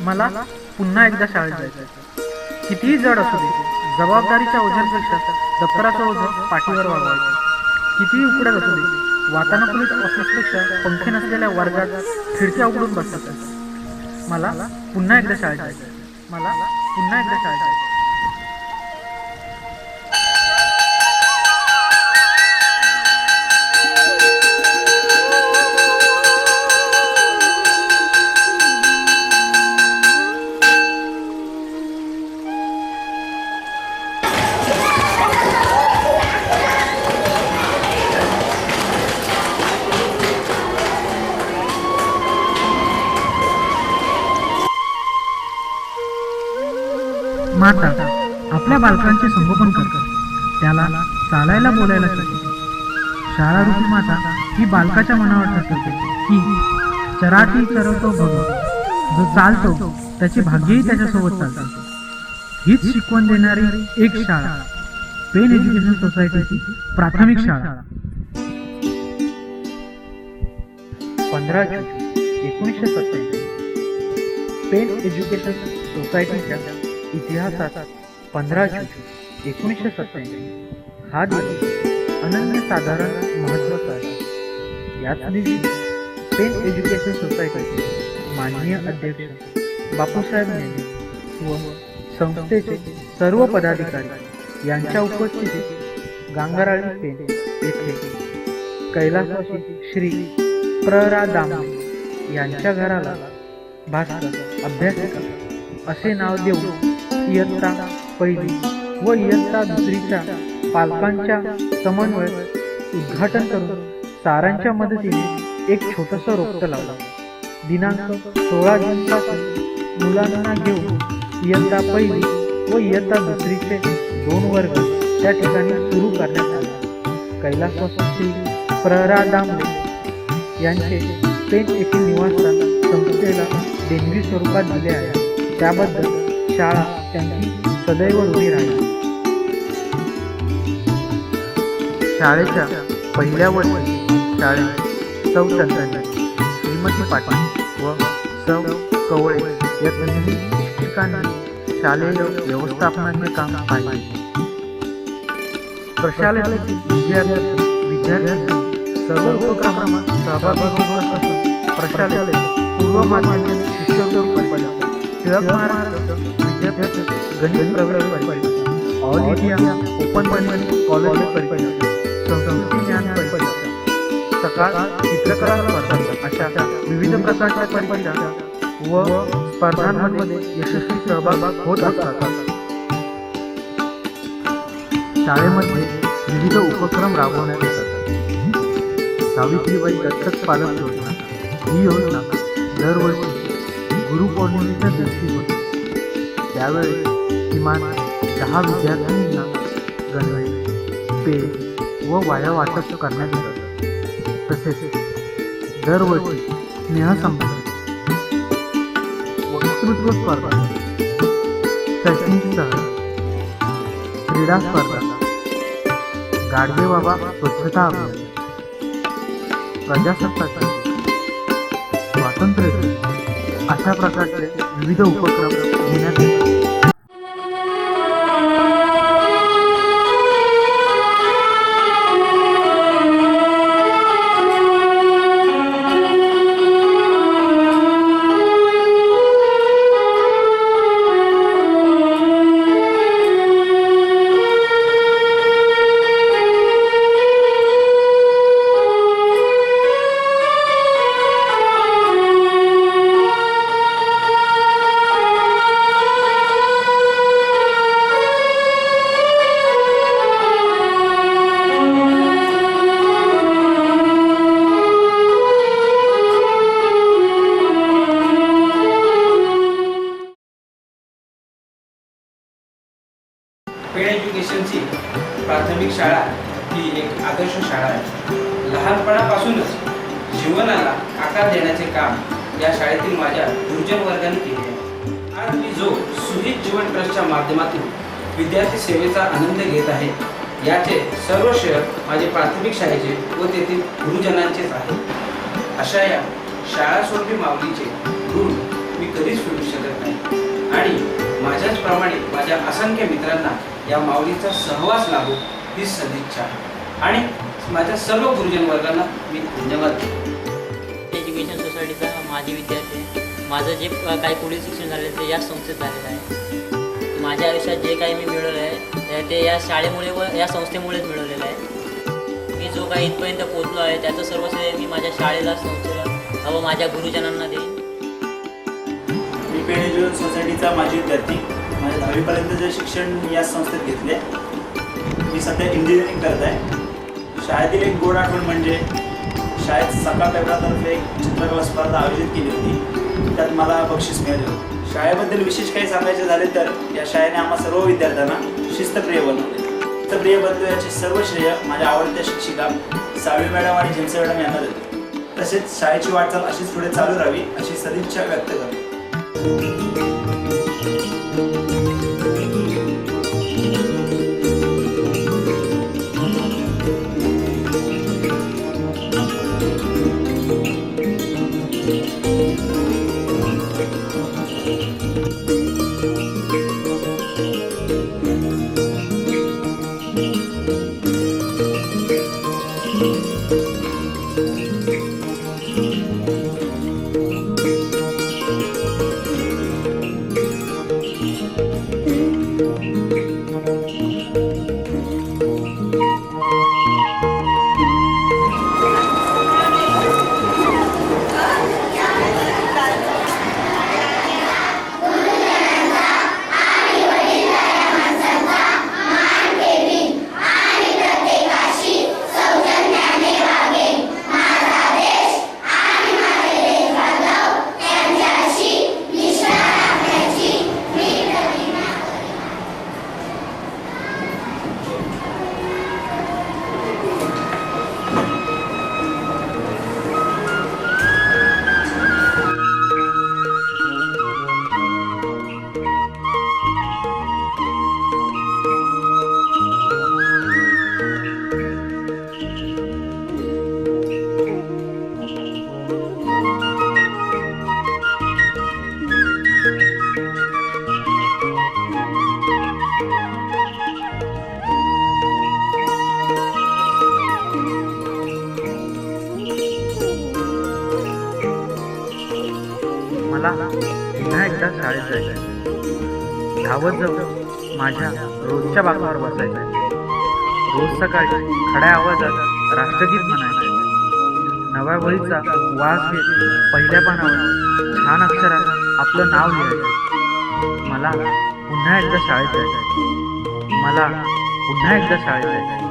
मला पुन्हा एकदा शाळेत जायचं. कितीही जड असू दे, जबाबदारीच्या ओझ्यांपेक्षा दप्तराचं ओझं पाठीवर वाढवायचं. कितीही उकडत असू दे, वातानुकूलित ऑफिसपेक्षा पंखे नसलेल्या वर्गात खिडक्या उघडून बसायचं. मला पुन्हा एकदा शाळेत जायचं. मला पुन्हा एकदा शाळेत जायचं. माता आपल्या बालकांचे संगोपन करतात, त्याला चालायला बोलायला शिकवते. शाळा रूपी माता ही बालकाच्या मनावर ठसवते की चराठी चरवतो भगव, जो चालतो त्याचे भाग्यही त्याच्यासोबत चालते. हीच शिकवण देणारी एक शाळा पेन एज्युकेशन सोसायटीची प्राथमिक शाळा. 15 जून 1987 पेन एज्युकेशन सोसायटीच्या इतिहासात 15 जून 1987 हा दिवस अनन्यसाधारण महत्त्वाचा आहे. याच दिवशी पेन एज्युकेशन सोसायटीचे माननीय अध्यक्ष बापूसाहेब नेने व संस्थेचे सर्व पदाधिकारी यांच्या उपस्थितीत गांगराळी पेन येथे कैलासवासी श्री प्र.रा. दामले यांच्या घराला भास्कर अभ्यासिका असे नाव देऊन इयत्ता पहिली व इयत्ता दुसरीच्या पालकांच्या समन्वय उद्घाटन करून सारांच्या मदतीने एक छोटंसं रोपटं लावलं. दिनांक 16 जून पासून मुलांना घेऊन इयत्ता पहिली व इयत्ता दुसरीचे 2 वर्ग त्या ठिकाणी सुरू करण्यात आले. कैलासवासी श्री प्र.रा. दामले यांचे पेन येथील निवासस्थान संस्थेला देणगी स्वरूपात दिले आहे. त्याबद्दल शाळा त्यांची सदैव ऋणी राहील. शाळेच्या पहिल्या वर्षी शाळेत सौ चंद्रन, श्रीमती पाटील व सौ कवळे या तिन्ही शिक्षकांनी शालेय व्यवस्थापनाचे काम पाहिले. प्रशालेतील विद्यार्थी सर्व उपक्रमात सहभागी होत असून प्रशालेतील पूर्व माध्यमिक शिष्यवृत्ती परीक्षा, टिळक महाराष्ट्र विद्यापीठ गणित प्रवेश परीक्षा, ऑल इंडिया ओपन गणित कॉलेज परीक्षा, संस्कृती ज्ञान परीक्षा, सकाळ चित्रकला स्पर्धा अशा विविध प्रकारच्या परीक्षा व स्पर्धांमध्ये यशस्वी सहभाग होत असतात. शाळेमध्ये विविध उपक्रम राबवण्यात येतात. सावित्रीबाई दत्तक पालक योजना ही योजना दरवर्षी गुरुपौर्णिमेच्या दिवशी होते. त्यावेळी किमान 10 विद्यार्थिनींना गणवेश, पेन व वाया वाटप करण्यात येतात. तसेच दरवर्षी स्नेहसंमेलन, वक्तृत्व स्पर्धा, शैक्षणिक सहल, क्रीडा स्पर्धा, गाडगेबाबा स्वच्छता अभियान, प्रजासत्ताक दिन, स्वातंत्र्य दिन अशा प्रकारचे विविध उपक्रम घेण्यात येतात. पेन एज्युकेशनची प्राथमिक शाळा ही एक आदर्श शाळा आहे. लहानपणापासूनच जीवनाला आकार देण्याचे काम या शाळेतील माझ्या गुरुजन वर्गाने केले आहे. आज मी जो सुहित जीवन ट्रस्टच्या माध्यमातून विद्यार्थी सेवेचा आनंद घेत आहे, याचे सर्व श्रेय माझे प्राथमिक शाळेचे व तेथील गुरुजनांचेच आहे. अशा या शाळा स्वरूपी माऊलीचे ऋण मी कधीच फेडू शकत त्याचप्रमाणे माझ्या असंख्य मित्रांना या माऊलीचा सहवास लाभो ही सदिच्छा आणि माझ्या सर्व गुरुजन वर्गांना मी धन्यवाद देतो. एज्युकेशन सोसायटीचा माजी विद्यार्थी आहे. माझं जे काही पुढील शिक्षण झालेलं ते याच संस्थेत झालेलं आहे. माझ्या आयुष्यात जे काही मी मिळवलं आहे ते या शाळेमुळे व या संस्थेमुळेच मिळवलेलं आहे. मी जो काही इथपर्यंत पोहोचलो आहे त्याचं सर्व श्रेय मी माझ्या शाळेला, संस्थेला व माझ्या गुरुजनांना देईन. मी पेण एज्युकेशन सोसायटीचा माजी विद्यार्थी. माझ्या 10वीपर्यंतचे शिक्षण या संस्थेत घेतले. मी सध्या इंजिनिअरिंग करत आहे. शाळेतील एक गोड आठवण म्हणजे शाळेत सकाळ पेपरातर्फे एक चित्रकला स्पर्धा आयोजित केली होती. त्यात मला बक्षीस मिळाले होते. शाळेबद्दल विशेष काही सांगायचे झाले तर या शाळेने आम्हा सर्व विद्यार्थ्यांना शिस्तप्रिय बनवले. शिस्तप्रिय बनवण्याचे सर्व श्रेय माझ्या आवडत्या शिक्षिका साळवी मॅडम आणि झिमसे मॅडम यांना देतो. तसेच शाळेची वाटचाल अशीच पुढे चालू राहावी अशी सदिच्छा व्यक्त करतो. मला पुन्हा एकदा शाळेत जायचं. धावत जाऊन माझ्या रोजच्या बाकावर बसायचं. रोज सकाळी खड्या आवाजात राष्ट्रगीत म्हणायचं. नव्या वहीचा वास घेत पहिल्या पानावर छान अक्षरात आपलं नाव लिहायचं. मला पुन्हा एकदा शाळेत जायचं. मला पुन्हा एकदा शाळेत जायचं.